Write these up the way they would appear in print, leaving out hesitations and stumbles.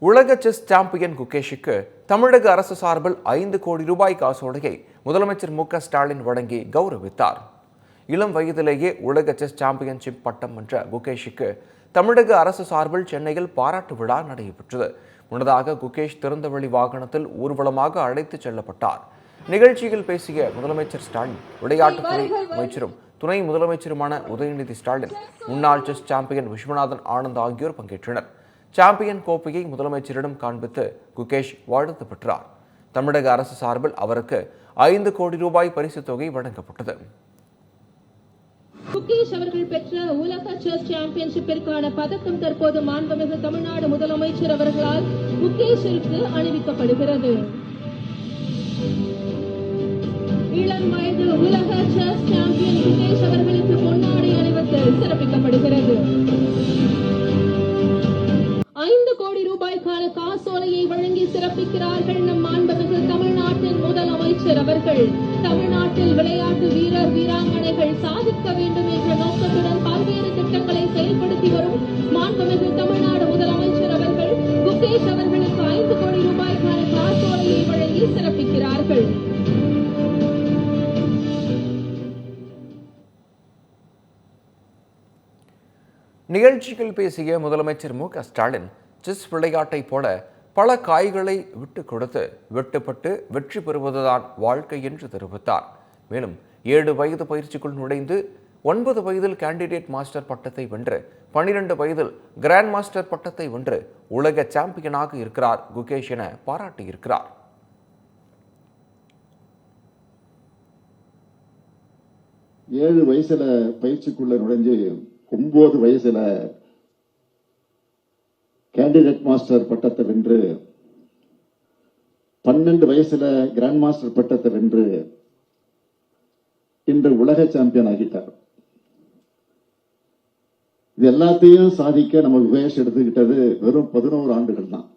உலக chess champion குகேஷுக்கு தமிழக அரசு சார்பில் 5 கோடி ரூபாய் காசோலையை முதலமைச்சர் மு.க.ஸ்டாலின் வழங்கி கௌரவித்தார். இளம் வயதிலேயே உலக செஸ் சாம்பியன்ஷிப் பட்டம் வென்ற குகேஷுக்கு தமிழக அரசு சார்பில் சென்னையில் பாராட்டு விழா நடைபெற்றது. முன்னதாக குகேஷ் திறந்தவெளி வாகனத்தில் ஊர்வலமாக அழைத்துச் செல்லப்பட்டார். நிகழ்ச்சியில் பேசிய முதலமைச்சர் ஸ்டாலின், விளையாட்டுத்துறை அமைச்சரும் துணை முதலமைச்சருமான உதயநிதி ஸ்டாலின், முன்னாள் செஸ் சாம்பியன் விஸ்வநாதன் ஆனந்த் ஆகியோர் பங்கேற்றனர். சாம்பியன் கோப்பையை முதலமைச்சரிடம் காண்பித்து குகேஷ் வாழ்த்து பெற்றார். தமிழக அரசு சார்பில் அவருக்கு 5 கோடி ரூபாய் பரிசுத் தொகை வழங்கப்பட்டது. குகேஷ் அவர்கள் பெற்ற உலக செஸ் சாம்பியன்ஷிப்பிற்கான பதக்கம் தற்போது மாண்புமிகு தமிழ்நாடு முதலமைச்சர் அவர்களால் குகேஷிற்கு அணிவிக்கப்படுகிறது. இளம் வயது உலக செஸ் சாம்பியன் குகேஷ் அவர்களுக்கு பொன்னாடை அணிவித்து சிறப்பிக்கப்படுகிறது. 5 கோடி ரூபாய்க்கான காசோலையை வழங்கி சிறப்பிக்கிறார்கள் நம் மாண்புமிகு தமிழ்நாட்டின் முதலமைச்சர் அவர்கள். தமிழ்நாட்டில் விளையாட்டு வீரர் வீராங்கனைகள் சாதிக்க வேண்டும் என்ற நோக்கத்துடன் பல்வேறு திட்டங்களை செயல்படுத்தி வரும் மாண்புமிகு தமிழ்நாடு முதலமைச்சர் அவர்கள் குகேஷ் அவர்களுக்கு 5 கோடி ரூபாய்க்கான காசோலையை வழங்கி சிறப்பிக்கிறார்கள். நிகழ்ச்சியில் பேசிய முதலமைச்சர் மு.க.ஸ்டாலின், செஸ் விளையாட்டைப் போல பல காய்களை விட்டு கொடுத்து வெட்டுப்பட்டு வெற்றி பெறுவதுதான் வாழ்க்கை என்று தெரிவித்தார். மேலும் 7 வயது பயிற்சிக்குள் நுழைந்து 9 வயதில் கேண்டிடேட் மாஸ்டர் பட்டத்தை வென்று 12 வயதில் கிராண்ட் மாஸ்டர் பட்டத்தை வென்று உலக சாம்பியனாக இருக்கிறார் குகேஷ் என பாராட்டியிருக்கிறார். ஏழு வயசுல பயிற்சிக்குள்ள நுழைஞ்சு 9 வயசுல கேண்டிடேட் மாஸ்டர் பட்டத்தை வென்று 12 வயசுல கிராண்ட் மாஸ்டர் பட்டத்தை வென்று இன்று உலக சாம்பியன் ஆகிட்டார். இது எல்லாத்தையும் சாதிக்க நம்ம குகேஷ் எடுத்துக்கிட்டது வெறும் 11 ஆண்டுகள் தான்.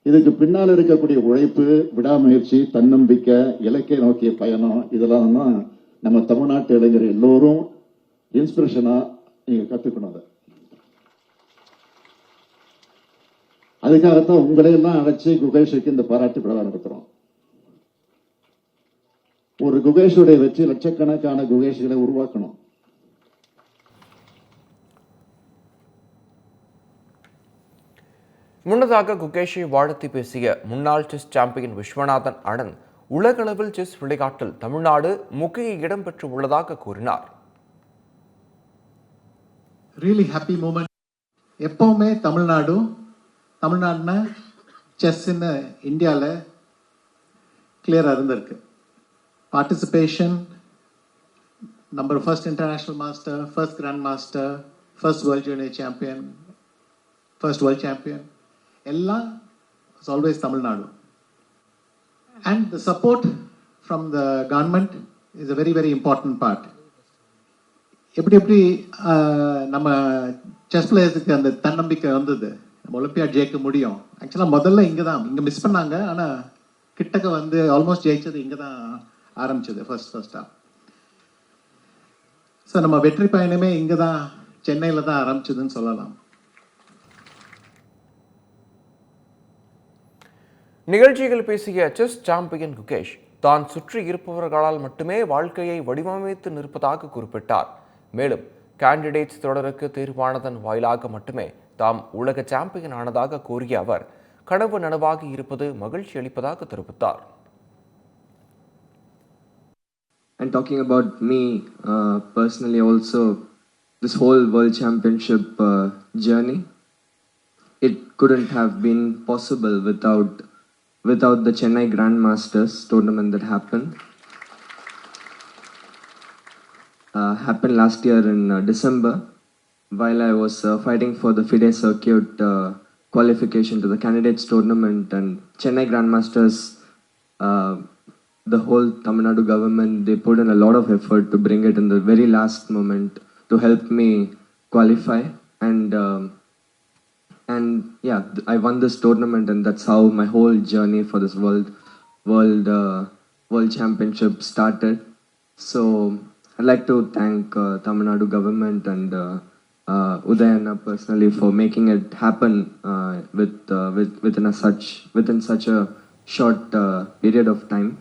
இதுக்கு பின்னால் இருக்கக்கூடிய உழைப்பு, விடாமுயற்சி, தன்னம்பிக்கை, இலக்கை நோக்கிய பயணம், இதெல்லாம் தான் நம்ம தமிழ்நாட்டு இளைஞர் எல்லோரும் இன்ஸ்பிரேஷனா நீங்க கத்துக்கணும். அதுக்காகத்தான் உங்களையெல்லாம் அழைச்சி குகேஷுக்கு இந்த பாராட்டு விழா நடத்துறோம். ஒரு குகேஷுடைய வெற்றி லட்சக்கணக்கான குகேஷ்களை உருவாக்கணும். முன்னதாக குகேஷை வாழ்த்தி பேசிய முன்னாள் செஸ் சாம்பியன் விஸ்வநாதன் ஆனந்த், உலகளவில் செஸ் விளையாட்டில் தமிழ்நாடு முக்கிய இடம் பெற்று உள்ளதாக கூறினார். Really happy moment. எப்பவுமே தமிழ்நாடுனா செஸ்ன்னு இந்தியாவில் கிளியராக இருந்திருக்கு. Participation, number first international master, first grand master, first world junior champion, first world champion, எல்லாம் is always Tamil Nadu. And the support from the government is a very very important part. எப்படி நம்ம chess பிளேயர்ஸுக்கு அந்த தன்னம்பிக்கை வந்தது, நம்ம ஒலிம்பியாட் ஜெயிக்க முடியும். ஆக்சுவலாக முதல்ல இங்கே மிஸ் பண்ணாங்க. ஆனால் கிட்டக்க வந்து ஆல்மோஸ்ட் ஜெயிச்சது இங்கே தான் ஆரம்பிச்சது ஃபர்ஸ்டா. ஸோ நம்ம வெற்றி பயணமே இங்கே தான், சென்னையில் தான் ஆரம்பிச்சதுன்னு சொல்லலாம். நிகழ்ச்சியில் பேசிய செஸ் சாம்பியன் குகேஷ், தான் சுற்றி இருப்பவர்களால் மட்டுமே வாழ்க்கையை வடிவமைத்து நிற்பதாக குறிப்பிட்டார். மேலும் கேண்டிடேட்ஸ் தொடருக்கு தேர்வானதன் வாயிலாக மட்டுமே தாம் உலக சாம்பியன் ஆனதாக கூறிய அவர், கனவு நனவாகி இருப்பது மகிழ்ச்சி அளிப்பதாக தெரிவித்தார். And talking about me personally also, this whole world championship journey, it couldn't have been possible without the Chennai Grandmasters tournament that happened last year in December, while I was fighting for the FIDE circuit qualification to the candidates tournament. And Chennai Grandmasters, the whole Tamil Nadu government, they put in a lot of effort to bring it in the very last moment to help me qualify. And yeah, I won this tournament, and that's how my whole journey for this world championship started. So I'd like to thank Tamil Nadu government and Udayana personally for making it happen within such a short period of time.